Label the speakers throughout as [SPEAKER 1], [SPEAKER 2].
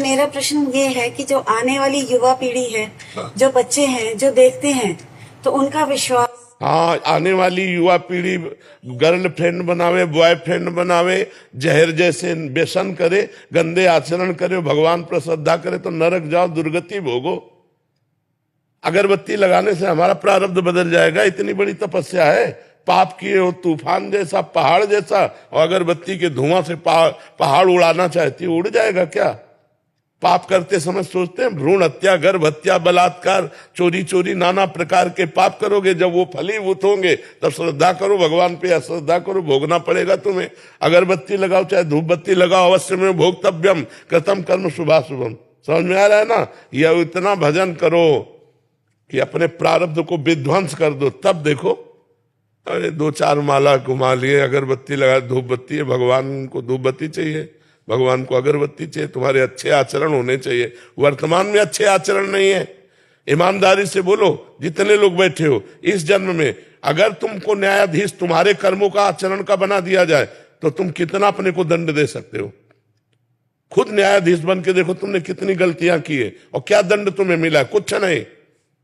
[SPEAKER 1] मेरा प्रश्न ये है कि जो आने वाली युवा पीढ़ी है,
[SPEAKER 2] हाँ।
[SPEAKER 1] जो बच्चे हैं, जो देखते हैं, तो उनका विश्वास,
[SPEAKER 2] हाँ, आने वाली युवा पीढ़ी गर्लफ्रेंड बनावे, बॉयफ्रेंड बनावे, जहर जैसे व्यसन करे, गंदे आचरण करे, भगवान पर श्रद्धा करे तो नरक जाओ, दुर्गति भोगो। अगरबत्ती लगाने से हमारा प्रारब्ध बदल जाएगा? इतनी बड़ी तपस्या है, पाप किए हो तूफान जैसा, पहाड़ जैसा, और अगरबत्ती के धुआं से पहाड़ उड़ाना चाहती है, उड़ जाएगा क्या? पाप करते समय सोचते हैं भ्रूण हत्या, गर्भ हत्या, बलात्कार, चोरी चोरी, नाना प्रकार के पाप करोगे। जब वो फलीभूत होंगे तब श्रद्धा करो भगवान पे, अश्रद्धा करो, भोगना पड़ेगा तुम्हें। अगरबत्ती लगाओ चाहे धूप बत्ती लगाओ, अवश्य में भोक्तव्यम कृतम कर्म शुभाशुभम। समझ में आ रहा है ना? यह इतना भजन करो कि अपने प्रारब्ध को विध्वंस कर दो, तब देखो। अरे 2-4 माला घुमा लिए, अगरबत्ती लगा, धूप बत्ती है, भगवान को धूप बत्ती चाहिए, भगवान को अगरबत्ती चाहिए, तुम्हारे अच्छे आचरण होने चाहिए। वर्तमान में अच्छे आचरण नहीं है। ईमानदारी से बोलो, जितने लोग बैठे हो, इस जन्म में अगर तुमको न्यायाधीश तुम्हारे कर्मों का आचरण का बना दिया जाए तो तुम कितना अपने को दंड दे सकते हो? खुद न्यायाधीश बन के देखो तुमने कितनी गलतियां की है और क्या दंड तुम्हें मिला? कुछ नहीं।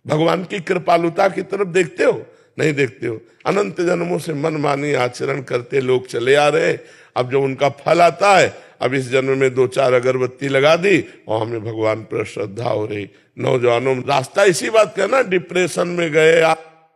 [SPEAKER 2] भगवान की कृपालुता की तरफ देखते हो? नहीं देखते हो। अनंत जन्मों से मनमानी आचरण करते लोग चले आ रहे। अब जो उनका फल आता है, अब इस जन्म में 2-4 अगरबत्ती लगा दी और हमें भगवान पर श्रद्धा हो रही। नौजवानों रास्ता इसी बात का ना, डिप्रेशन में गए,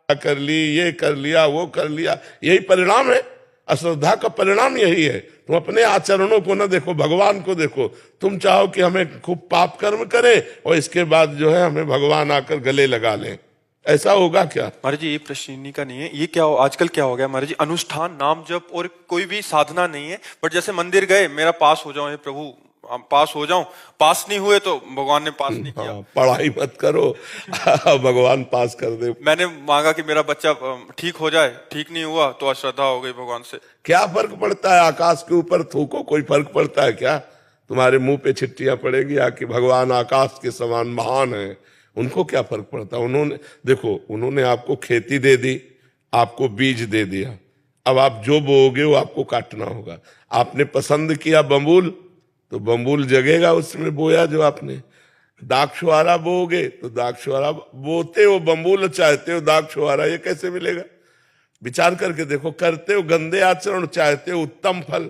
[SPEAKER 2] कर ली, ये कर लिया, वो कर लिया, यही परिणाम है। अश्रद्धा का परिणाम यही है। तुम अपने आचरणों को ना देखो, भगवान को देखो। तुम चाहो कि हमें खूब पाप कर्म करें और इसके बाद जो है हमें भगवान आकर गले लगा लें, ऐसा होगा क्या?
[SPEAKER 3] महाराज जी, ये प्रश्न इन्हीं का नहीं है। ये क्या आजकल क्या हो गया महाराज जी, अनुष्ठान, नाम जप और कोई भी साधना नहीं है। बट जैसे मंदिर गए, मेरा पास हो जाओ हे प्रभु, हम पास हो जाऊं, पास नहीं हुए तो भगवान ने पास नहीं किया।
[SPEAKER 2] पढ़ाई मत करो भगवान पास कर दे।
[SPEAKER 3] मैंने मांगा कि मेरा बच्चा ठीक हो जाए, ठीक नहीं हुआ तो अश्रद्धा हो गई भगवान से।
[SPEAKER 2] क्या फर्क पड़ता है? आकाश के ऊपर थूको, कोई फर्क पड़ता है क्या? तुम्हारे मुंह पे छिट्टियां पड़ेगी आके, भगवान आकाश के समान महान है, उनको क्या फर्क पड़ता? उन्होंने देखो, उन्होंने आपको खेती दे दी, आपको बीज दे दिया, अब आप जो बोओगे वो आपको काटना होगा। आपने पसंद किया बम्बूल तो बम्बूल जगेगा, उसमें बोया जो आपने। दाक्षुआरा बोओगे तो दाक्षुआरा, बोते हो बम्बूल, चाहते हो दाक्षुआरा, ये कैसे मिलेगा? विचार करके देखो। करते हो गंदे आचरण, चाहते हो उत्तम फल।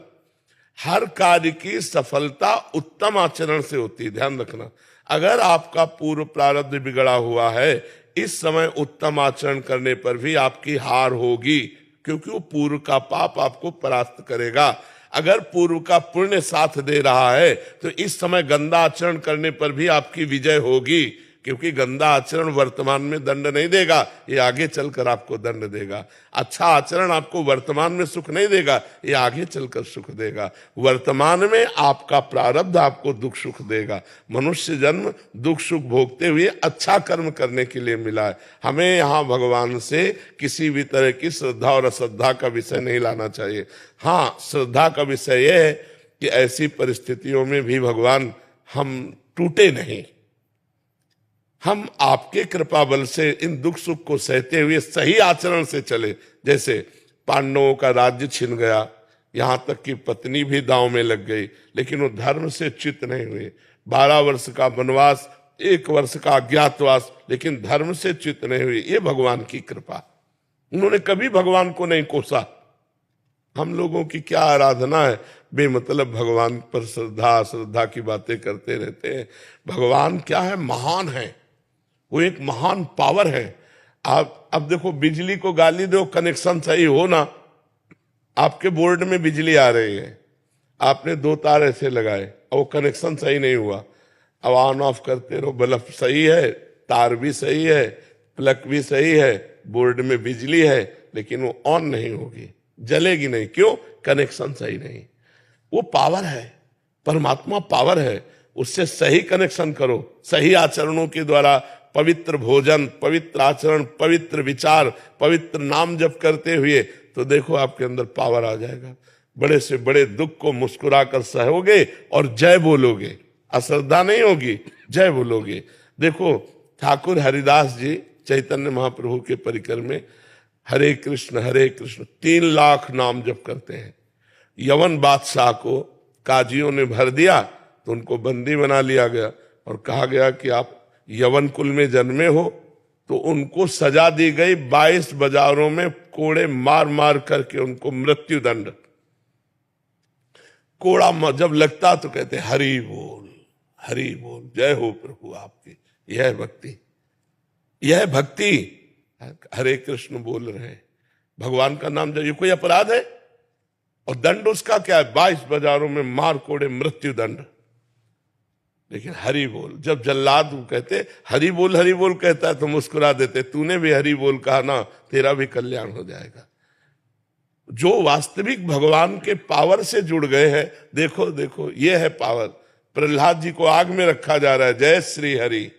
[SPEAKER 2] हर कार्य की सफलता उत्तम आचरण से होती है, ध्यान रखना। अगर आपका पूर्व प्रारब्ध बिगड़ा हुआ है, इस समय उत्तम आचरण करने पर भी आपकी हार होगी, क्योंकि वो पूर्व का पाप आपको परास्त करेगा। अगर पूर्व का पुण्य साथ दे रहा है तो इस समय गंदा आचरण करने पर भी आपकी विजय होगी, क्योंकि गंदा आचरण वर्तमान में दंड नहीं देगा, ये आगे चलकर आपको दंड देगा। अच्छा आचरण आपको वर्तमान में सुख नहीं देगा, ये आगे चलकर सुख देगा। वर्तमान में आपका प्रारब्ध आपको दुख सुख देगा। मनुष्य जन्म दुख सुख भोगते हुए अच्छा कर्म करने के लिए मिला है। हमें यहाँ भगवान से किसी भी तरह की श्रद्धा और अश्रद्धा का विषय नहीं लाना चाहिए। हाँ, श्रद्धा का विषय यह है कि ऐसी परिस्थितियों में भी भगवान हम टूटे नहीं, हम आपके कृपा बल से इन दुख सुख को सहते हुए सही आचरण से चले। जैसे पांडवों का राज्य छिन गया, यहां तक कि पत्नी भी दांव में लग गई, लेकिन वो धर्म से च्युत नहीं हुए। 12 वर्ष का वनवास, 1 वर्ष का अज्ञातवास, लेकिन धर्म से च्युत नहीं हुए। ये भगवान की कृपा। उन्होंने कभी भगवान को नहीं कोसा। हम लोगों की क्या आराधना है, बेमतलब भगवान पर श्रद्धा की बातें करते रहते हैं। भगवान क्या है? महान है, वो एक महान पावर है। आप अब देखो, बिजली को गाली दो, कनेक्शन सही हो ना, आपके बोर्ड में बिजली आ रही है, आपने 2 तार ऐसे लगाए और वो कनेक्शन सही नहीं हुआ, अब ऑन ऑफ करते रहो, बल्ब सही है, तार भी सही है, प्लग भी सही है, बोर्ड में बिजली है, लेकिन वो ऑन नहीं होगी, जलेगी नहीं। क्यों? कनेक्शन सही नहीं। वो पावर है, परमात्मा पावर है, उससे सही कनेक्शन करो, सही आचरणों के द्वारा। पवित्र भोजन, पवित्र आचरण, पवित्र विचार, पवित्र नाम जप करते हुए तो देखो आपके अंदर पावर आ जाएगा। बड़े से बड़े दुख को मुस्कुराकर सहोगे और जय बोलोगे, अश्रद्धा नहीं होगी, जय बोलोगे। देखो, ठाकुर हरिदास जी चैतन्य महाप्रभु के परिकर में हरे कृष्ण 3 लाख नाम जप करते हैं। यवन बादशाह को काजियों ने भर दिया तो उनको बंदी बना लिया गया और कहा गया कि आप यवन कुल में जन्मे हो, तो उनको सजा दी गई 22 बाजारों में कोड़े मार मार करके उनको मृत्यु दंड। कोड़ा जब लगता तो कहते हरि बोल, हरि बोल, जय हो प्रभु आपकी। यह भक्ति, यह भक्ति। हरे कृष्ण बोल रहे हैं, भगवान का नाम जब, ये कोई अपराध है? और दंड उसका क्या है? 22 बाजारों में मार कोड़े मृत्यु दंड। लेकिन हरि बोल, जब जल्लाद कहते हरि बोल कहता है तो मुस्कुरा देते, तूने भी हरि बोल कहा ना, तेरा भी कल्याण हो जाएगा। जो वास्तविक भगवान के पावर से जुड़ गए हैं, देखो देखो ये है पावर। प्रहलाद जी को आग में रखा जा रहा है, जय श्री हरि।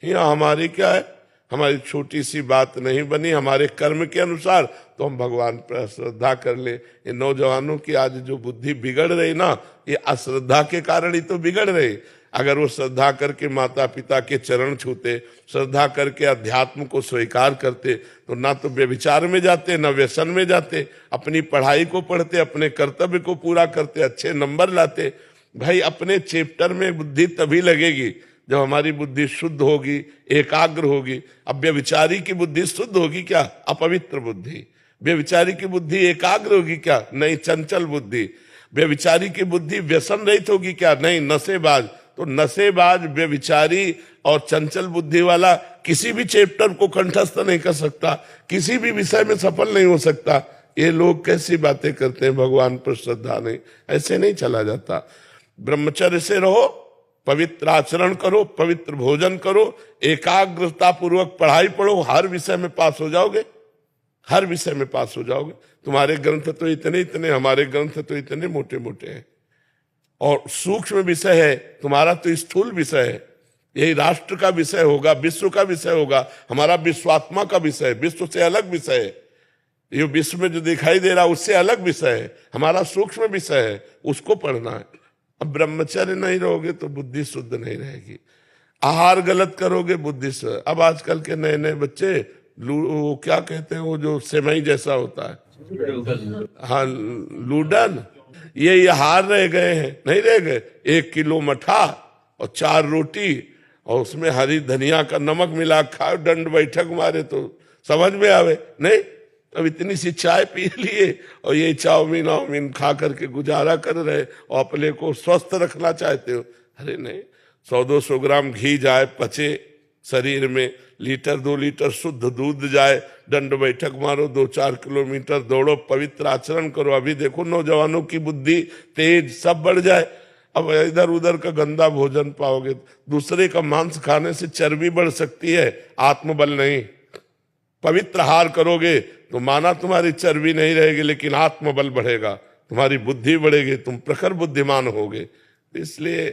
[SPEAKER 2] यहाँ हमारी क्या है? हमारी छोटी सी बात नहीं बनी, हमारे कर्म के अनुसार तो हम भगवान पर श्रद्धा कर ले। ये नौजवानों की आज जो बुद्धि बिगड़ रही ना, ये अश्रद्धा के कारण ही तो बिगड़ रही। अगर वो श्रद्धा करके माता पिता के चरण छूते, श्रद्धा करके अध्यात्म को स्वीकार करते, तो ना तो व्यभिचार में जाते, ना व्यसन में जाते, अपनी पढ़ाई को पढ़ते, अपने कर्तव्य को पूरा करते, अच्छे नंबर लाते। भाई अपने चैप्टर में बुद्धि तभी लगेगी जब हमारी बुद्धि शुद्ध होगी, एकाग्र होगी। अब व्यभिचारी की बुद्धि शुद्ध होगी क्या? अपवित्र बुद्धि। व्यभिचारी की बुद्धि एकाग्र होगी क्या? नहीं, चंचल बुद्धि। व्यभिचारी की बुद्धि व्यसन रहित होगी क्या? नहीं, नशेबाज। तो नशेबाज, व्यभिचारी और चंचल बुद्धि वाला किसी भी चैप्टर को कंठस्थ नहीं कर सकता, किसी भी विषय में सफल नहीं हो सकता। ये लोग कैसी बातें करते हैं, भगवान पर श्रद्धा नहीं, ऐसे नहीं चला जाता। ब्रह्मचर्य से रहो, पवित्र आचरण करो, पवित्र भोजन करो, एकाग्रता पूर्वक पढ़ाई पढ़ो, हर विषय में पास हो जाओगे, हर विषय में पास हो जाओगे। तुम्हारे ग्रंथ तो इतने इतने, हमारे ग्रंथ तो इतने मोटे मोटे हैं, और सूक्ष्म विषय है, तुम्हारा तो स्थूल विषय है। यही राष्ट्र का विषय होगा, विश्व का विषय होगा, हमारा विश्वात्मा का विषय, विश्व से अलग विषय है। ये विश्व में जो दिखाई दे रहा उससे अलग विषय है, हमारा सूक्ष्म विषय है, उसको पढ़ना है। अब ब्रह्मचर्य नहीं रहोगे तो बुद्धि शुद्ध नहीं रहेगी। आहार गलत करोगे, बुद्धि से। अब आजकल के नए नए बच्चे वो क्या कहते हैं, वो जो सेमई जैसा होता है, हाँ लूडन, ये हार रह गए हैं, नहीं रह गए। 1 किलो मठा और 4 रोटी और उसमें हरी धनिया का नमक मिला खाओ, दंड बैठक मारे तो समझ में आवे नहीं। अब इतनी सी चाय पी लिए और ये चाउमीन खा करके गुजारा कर रहे और अपने को स्वस्थ रखना चाहते हो। अरे नहीं, 100-200 ग्राम घी जाए, पचे शरीर में, लीटर 2 लीटर शुद्ध दूध जाए, दंड बैठक मारो, 2-4 किलोमीटर दौड़ो, पवित्र आचरण करो। अभी देखो नौजवानों की बुद्धि तेज सब बढ़ जाए। अब इधर उधर का गंदा भोजन पाओगे, दूसरे का मांस खाने से चर्बी बढ़ सकती है, आत्मबल नहीं। पवित्र आहार करोगे तो माना तुम्हारी चर्बी नहीं रहेगी, लेकिन आत्मबल बढ़ेगा, तुम्हारी बुद्धि बढ़ेगी, तुम प्रखर बुद्धिमान होगे। इसलिए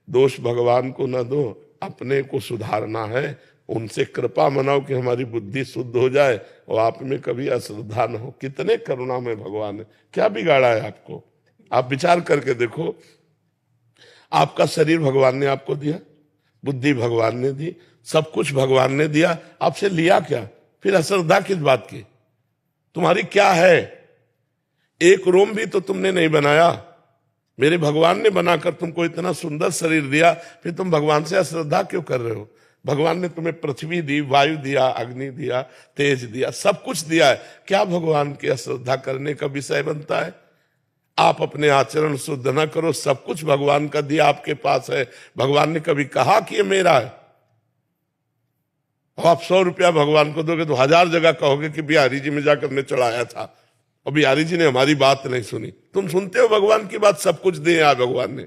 [SPEAKER 2] दोष भगवान को न दो, अपने को सुधारना है, उनसे कृपा मनाओ कि हमारी बुद्धि शुद्ध हो जाए और आप में कभी अश्रद्धा न हो। कितने करुणा में भगवान है, क्या बिगाड़ा है आपको? आप विचार करके देखो, आपका शरीर भगवान ने आपको दिया, बुद्धि भगवान ने दी, सब कुछ भगवान ने दिया, आपसे लिया क्या? फिर अश्रद्धा किस बात की? तुम्हारी क्या है? एक रोम भी तो तुमने नहीं बनाया, मेरे भगवान ने बनाकर तुमको इतना सुंदर शरीर दिया, फिर तुम भगवान से अश्रद्धा क्यों कर रहे हो? भगवान ने तुम्हें पृथ्वी दी, वायु दिया, अग्नि दिया, तेज दिया, सब कुछ दिया है। क्या भगवान की अश्रद्धा करने का विषय बनता है? आप अपने आचरण शुद्ध न करो, सब कुछ भगवान का दिया आपके पास है। भगवान ने कभी कहा कि ये मेरा है? आप 100 रुपया भगवान को दोगे तो 1000 जगह कहोगे कि बिहारी जी में जाकर मैं चढ़ाया था और बिहारी जी ने हमारी बात नहीं सुनी। तुम सुनते हो भगवान की बात? सब कुछ दिया भगवान ने।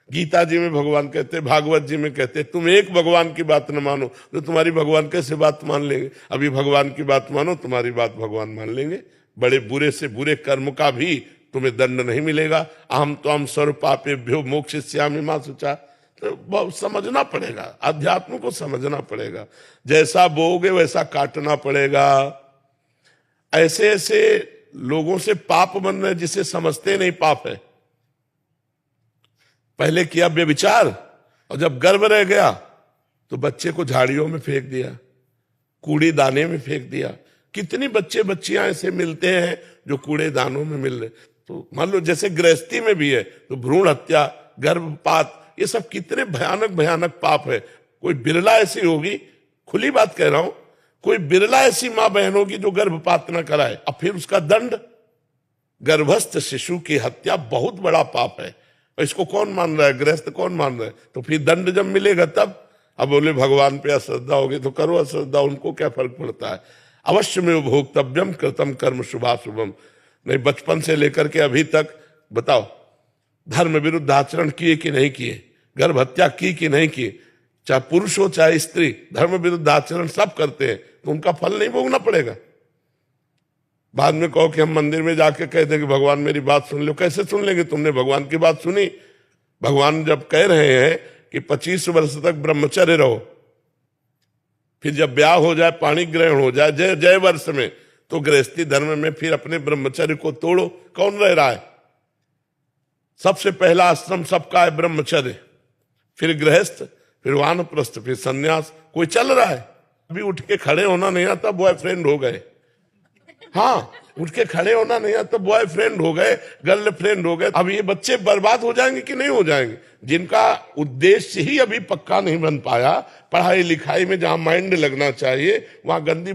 [SPEAKER 2] गीता जी में भगवान कहते, भागवत जी में कहते, तुम एक भगवान की बात न मानो तो तुम्हारी भगवान कैसे बात मान लेंगे? अभी भगवान की बात मानो, तुम्हारी बात भगवान मान लेंगे। बड़े बुरे से बुरे कर्म का भी तुम्हें दंड नहीं मिलेगा। अहम त्वं सर्व पापेभ्यो मोक्षयिष्यामि मा शुचा। तो बहुत समझना पड़ेगा, अध्यात्म को समझना पड़ेगा। जैसा बोओगे वैसा काटना पड़ेगा। ऐसे ऐसे लोगों से पाप बन रहे जिसे समझते नहीं पाप है। पहले किया व्यभिचार और जब गर्भ रह गया तो बच्चे को झाड़ियों में फेंक दिया, कूड़े दाने में फेंक दिया। कितनी बच्चे बच्चियां ऐसे मिलते हैं जो कूड़े दानों में मिल रहे। तो मान लो जैसे गृहस्थी में भी है तो भ्रूण हत्या, गर्भपात, ये सब कितने भयानक भयानक पाप है। कोई बिरला ऐसी होगी, खुली बात कह रहा हूं, कोई बिरला ऐसी मां बहन होगी जो गर्भपात न कराए। अब फिर उसका दंड, गर्भस्थ शिशु की हत्या बहुत बड़ा पाप है। इसको कौन मान रहा है? गृहस्थ कौन मान रहा है? तो फिर दंड जब मिलेगा तब। अब बोले भगवान पे अश्रद्धा होगी तो करो अश्रद्धा, उनको क्या फर्क पड़ता है। अवश्य में भोक्तव्यम कृतम कर्म शुभाशुभम। नहीं, बचपन से लेकर के अभी तक बताओ, धर्म विरुद्ध आचरण किए कि नहीं किए, गर्भ हत्या की कि नहीं की, चाहे पुरुष हो चाहे स्त्री, धर्म विरुद्ध आचरण सब करते हैं, तो उनका फल नहीं भोगना पड़ेगा। बाद में कहो कि हम मंदिर में जाके कह दें कि भगवान मेरी बात सुन लो। कैसे सुन लेंगे? तुमने भगवान की बात सुनी? भगवान जब कह रहे हैं कि 25 वर्ष तक ब्रह्मचर्य रहो, फिर जब ब्याह हो जाए, पाणी ग्रहण हो जाए, जय जय वर्ष में, तो गृहस्थी धर्म में फिर अपने ब्रह्मचर्य को तोड़ो। कौन रह रहा है? सबसे पहला आश्रम सबका है ब्रह्मचर्य, फिर गृहस्थ, फिर वानप्रस्थ, फिर सन्यास। कोई चल रहा है? अभी उठ के खड़े होना नहीं आता, बॉयफ्रेंड हो गए। हाँ, उठ के खड़े होना नहीं आता, बॉयफ्रेंड हो गए, गर्लफ्रेंड हो गए। अब ये बच्चे बर्बाद हो जाएंगे कि नहीं हो जाएंगे? जिनका उद्देश्य ही अभी पक्का नहीं बन पाया, पढ़ाई लिखाई में जहां माइंड लगना चाहिए वहां गंदी